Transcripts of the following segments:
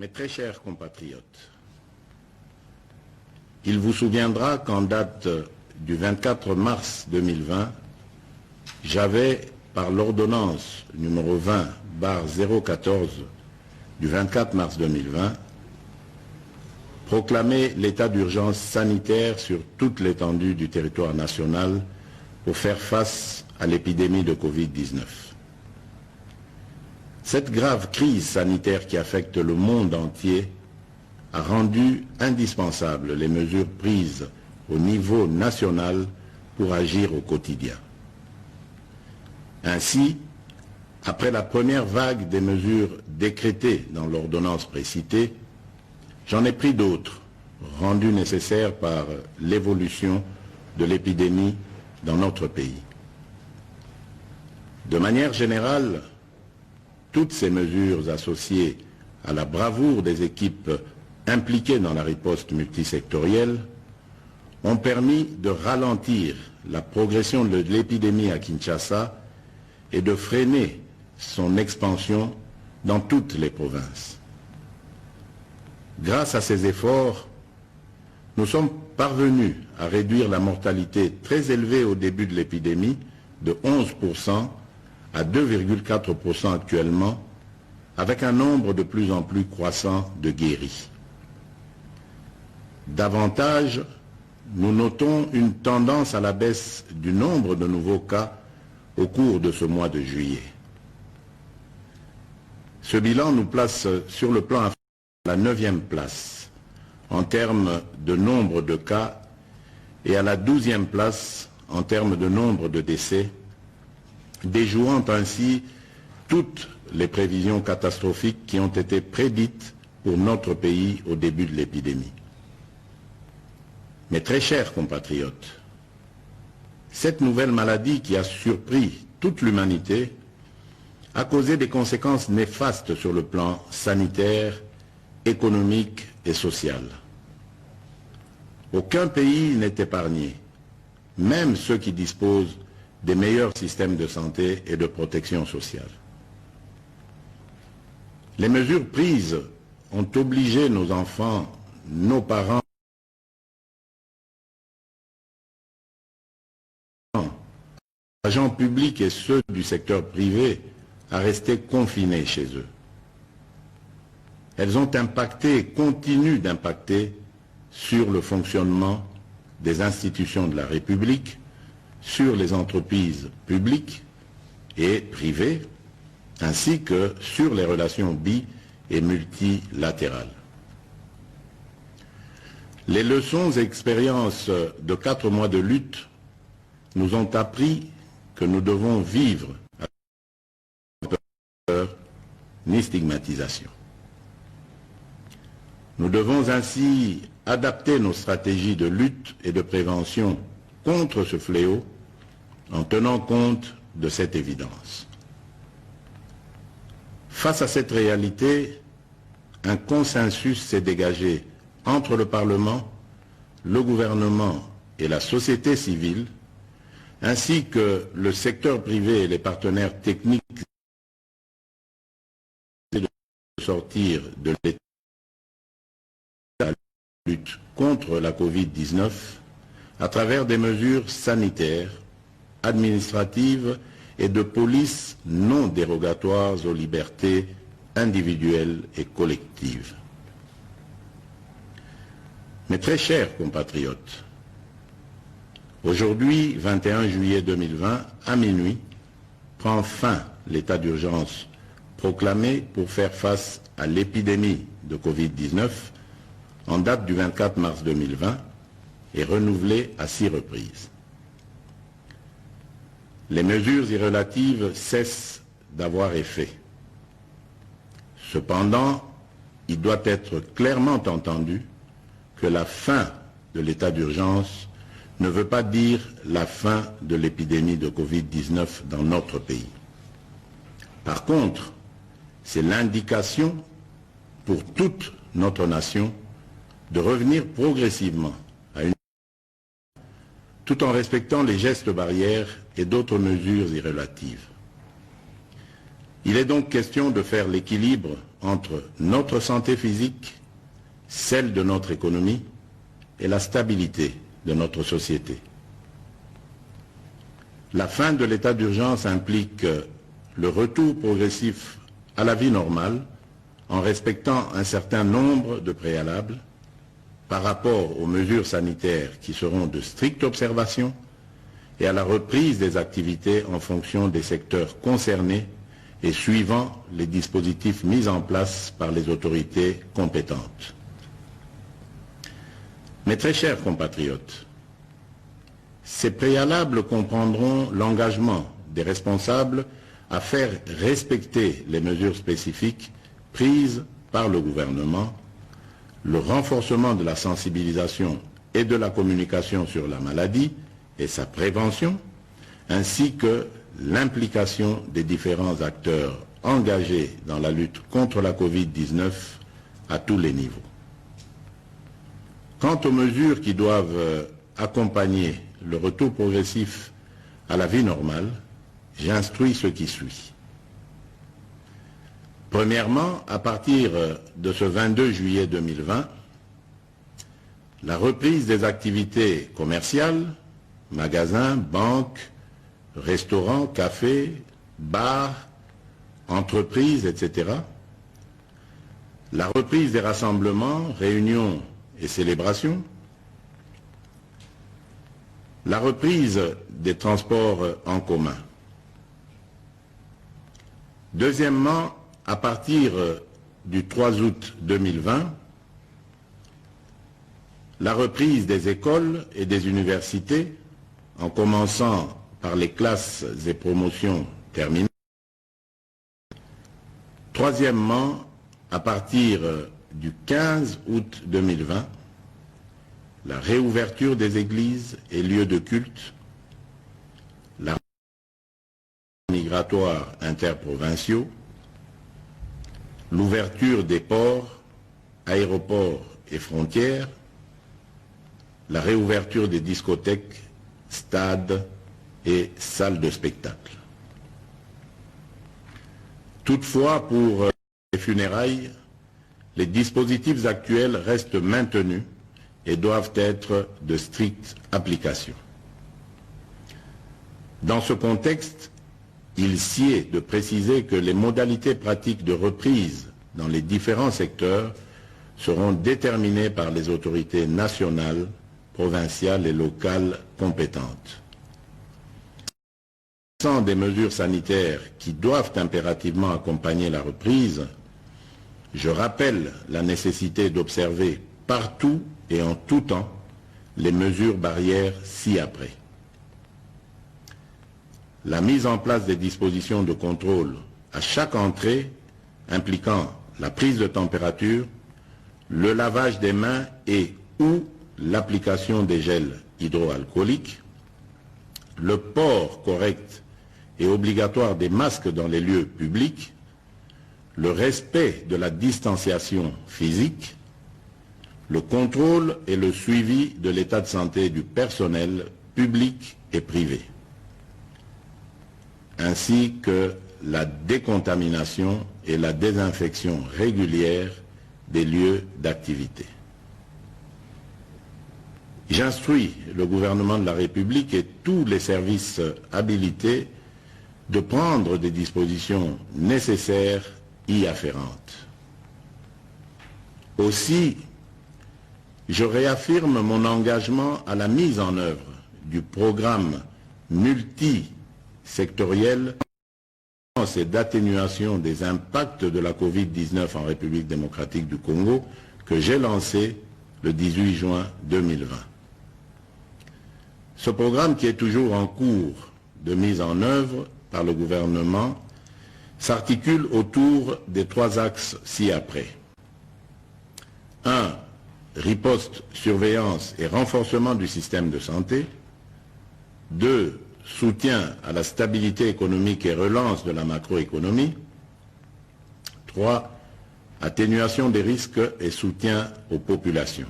Mes très chers compatriotes, il vous souviendra qu'en date du 24 mars 2020, j'avais, par l'ordonnance numéro 20/014 du 24 mars 2020, proclamé l'état d'urgence sanitaire sur toute l'étendue du territoire national pour faire face à l'épidémie de Covid-19. Cette grave crise sanitaire qui affecte le monde entier a rendu indispensables les mesures prises au niveau national pour agir au quotidien. Ainsi, après la première vague des mesures décrétées dans l'ordonnance précitée, j'en ai pris d'autres, rendues nécessaires par l'évolution de l'épidémie dans notre pays. De manière générale, toutes ces mesures associées à la bravoure des équipes impliquées dans la riposte multisectorielle ont permis de ralentir la progression de l'épidémie à Kinshasa et de freiner son expansion dans toutes les provinces. Grâce à ces efforts, nous sommes parvenus à réduire la mortalité très élevée au début de l'épidémie de 11% à 2,4% actuellement, avec un nombre de plus en plus croissant de guéris. Davantage, nous notons une tendance à la baisse du nombre de nouveaux cas au cours de ce mois de juillet. Ce bilan nous place sur le plan africain à la 9e place en termes de nombre de cas et à la 12e place en termes de nombre de décès, déjouant ainsi toutes les prévisions catastrophiques qui ont été prédites pour notre pays au début de l'épidémie. Mes très chers compatriotes, cette nouvelle maladie qui a surpris toute l'humanité a causé des conséquences néfastes sur le plan sanitaire, économique et social. Aucun pays n'est épargné, même ceux qui disposent des meilleurs systèmes de santé et de protection sociale. Les mesures prises ont obligé nos enfants, nos parents, agents publics et ceux du secteur privé à rester confinés chez eux. Elles ont impacté et continuent d'impacter sur le fonctionnement des institutions de la République, sur les entreprises publiques et privées, ainsi que sur les relations bi- et multilatérales. Les leçons et expériences de 4 mois de lutte nous ont appris que nous devons vivre avec peur ni stigmatisation. Nous devons ainsi adapter nos stratégies de lutte et de prévention contre ce fléau en tenant compte de cette évidence. Face à cette réalité, un consensus s'est dégagé entre le Parlement, le gouvernement et la société civile, ainsi que le secteur privé et les partenaires techniques de sortir de l'état de lutte contre la Covid-19 à travers des mesures sanitaires, administratives et de police non dérogatoires aux libertés individuelles et collectives. Mes très chers compatriotes, aujourd'hui, 21 juillet 2020, à minuit, prend fin l'état d'urgence proclamé pour faire face à l'épidémie de Covid-19 en date du 24 mars 2020 et renouvelé à 6 reprises. Les mesures irrelatives cessent d'avoir effet. Cependant, il doit être clairement entendu que la fin de l'état d'urgence ne veut pas dire la fin de l'épidémie de Covid-19 dans notre pays. Par contre, c'est l'indication pour toute notre nation de revenir progressivement à une tout en respectant les gestes barrières et d'autres mesures irrelatives. Il est donc question de faire l'équilibre entre notre santé physique, celle de notre économie et la stabilité de notre société. La fin de l'état d'urgence implique le retour progressif à la vie normale en respectant un certain nombre de préalables par rapport aux mesures sanitaires qui seront de stricte observation et à la reprise des activités en fonction des secteurs concernés et suivant les dispositifs mis en place par les autorités compétentes. Mes très chers compatriotes, ces préalables comprendront l'engagement des responsables à faire respecter les mesures spécifiques prises par le gouvernement, le renforcement de la sensibilisation et de la communication sur la maladie et sa prévention, ainsi que l'implication des différents acteurs engagés dans la lutte contre la Covid-19 à tous les niveaux. Quant aux mesures qui doivent accompagner le retour progressif à la vie normale, j'instruis ce qui suit. Premièrement, à partir de ce 22 juillet 2020, la reprise des activités commerciales, magasins, banques, restaurants, cafés, bars, entreprises, etc. La reprise des rassemblements, réunions et célébrations. La reprise des transports en commun. Deuxièmement, à partir du 3 août 2020, la reprise des écoles et des universités, en commençant par les classes et promotions terminales. Troisièmement, à partir du 15 août 2020, la réouverture des églises et lieux de culte, la migratoire interprovinciaux, l'ouverture des ports, aéroports et frontières, la réouverture des discothèques, stades et salles de spectacle. Toutefois, pour les funérailles, les dispositifs actuels restent maintenus et doivent être de stricte application. Dans ce contexte, il sied de préciser que les modalités pratiques de reprise dans les différents secteurs seront déterminées par les autorités nationales, provinciales et locales compétentes. Sans des mesures sanitaires qui doivent impérativement accompagner la reprise, je rappelle la nécessité d'observer partout et en tout temps les mesures barrières ci-après. La mise en place des dispositions de contrôle à chaque entrée impliquant la prise de température, le lavage des mains et ou l'application des gels hydroalcooliques, le port correct et obligatoire des masques dans les lieux publics, le respect de la distanciation physique, le contrôle et le suivi de l'état de santé du personnel public et privé, ainsi que la décontamination et la désinfection régulière des lieux d'activité. J'instruis le gouvernement de la République et tous les services habilités de prendre des dispositions nécessaires y afférentes. Aussi, je réaffirme mon engagement à la mise en œuvre du programme multisectoriel et d'atténuation des impacts de la Covid-19 en République démocratique du Congo que j'ai lancé le 18 juin 2020. Ce programme, qui est toujours en cours de mise en œuvre par le gouvernement, s'articule autour des 3 axes ci-après. 1. Riposte, surveillance et renforcement du système de santé. 2. Soutien à la stabilité économique et relance de la macroéconomie. 3. Atténuation des risques et soutien aux populations.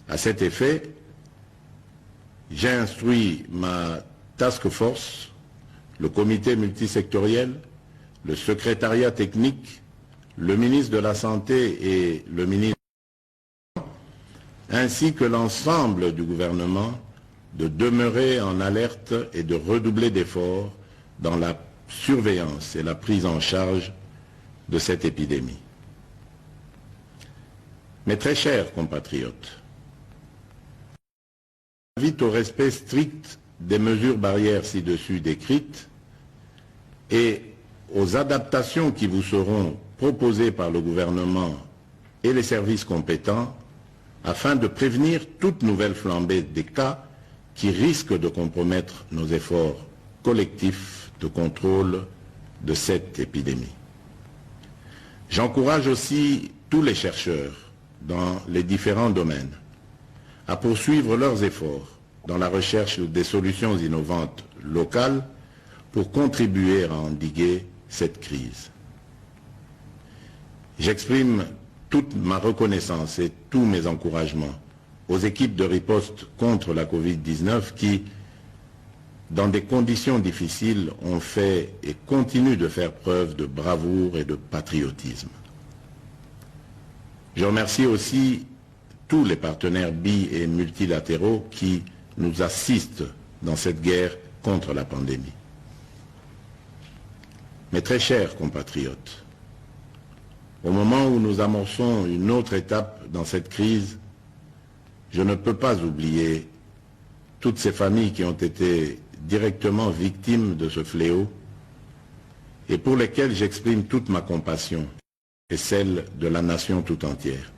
À cet effet, j'ai instruit ma task force, le comité multisectoriel, le secrétariat technique, le ministre de la Santé et le ministre ainsi que l'ensemble du gouvernement de demeurer en alerte et de redoubler d'efforts dans la surveillance et la prise en charge de cette épidémie. Mes très chers compatriotes, j'invite au respect strict des mesures barrières ci-dessus décrites et aux adaptations qui vous seront proposées par le gouvernement et les services compétents afin de prévenir toute nouvelle flambée des cas qui risquent de compromettre nos efforts collectifs de contrôle de cette épidémie. J'encourage aussi tous les chercheurs dans les différents domaines à poursuivre leurs efforts dans la recherche des solutions innovantes locales pour contribuer à endiguer cette crise. J'exprime toute ma reconnaissance et tous mes encouragements aux équipes de riposte contre la Covid-19 qui, dans des conditions difficiles, ont fait et continuent de faire preuve de bravoure et de patriotisme. Je remercie aussi tous les partenaires bi- et multilatéraux qui nous assistent dans cette guerre contre la pandémie. Mes très chers compatriotes, au moment où nous amorçons une autre étape dans cette crise, je ne peux pas oublier toutes ces familles qui ont été directement victimes de ce fléau et pour lesquelles j'exprime toute ma compassion et celle de la nation tout entière.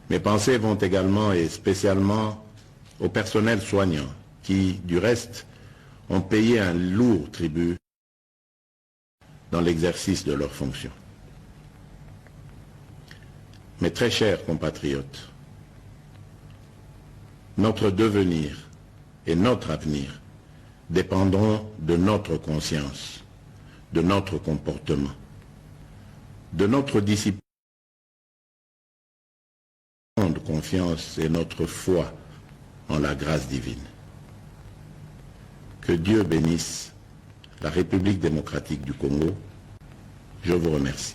Mes pensées vont également et spécialement au personnel soignant qui, du reste, ont payé un lourd tribut dans l'exercice de leurs fonctions. Mes très chers compatriotes, notre devenir et notre avenir dépendront de notre conscience, de notre comportement, de notre discipline, de confiance et notre foi en la grâce divine. Que Dieu bénisse la République démocratique du Congo. Je vous remercie.